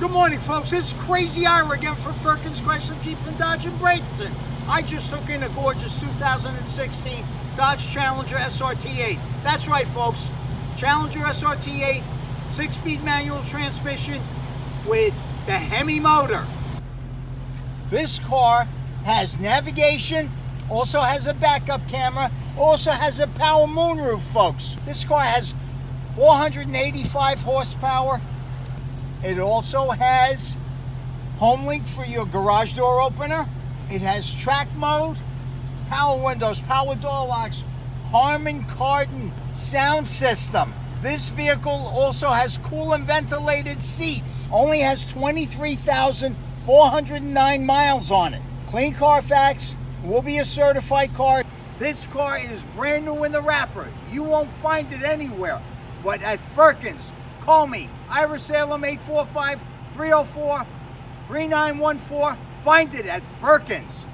Good morning, folks. It's Crazy Ira again from Firkins Chrysler Jeep and Dodge in Bradenton. I just took in a gorgeous 2016 Dodge Challenger SRT8. That's right, folks. Challenger SRT8, 6-speed manual transmission with the Hemi motor. This car has navigation, also has a backup camera, also has a power moonroof, folks. This car has 485 horsepower. It also has home link for your garage door opener. It has track mode, power windows, power door locks, Harman Kardon sound system. This vehicle also has cool and ventilated seats. Only has 23,409 miles on it. Clean Carfax, will be a certified car. This car is brand new in the wrapper. You won't find it anywhere but at Firkins. Call me, Ira Salem, 845-304-3914. Find it at Firkins.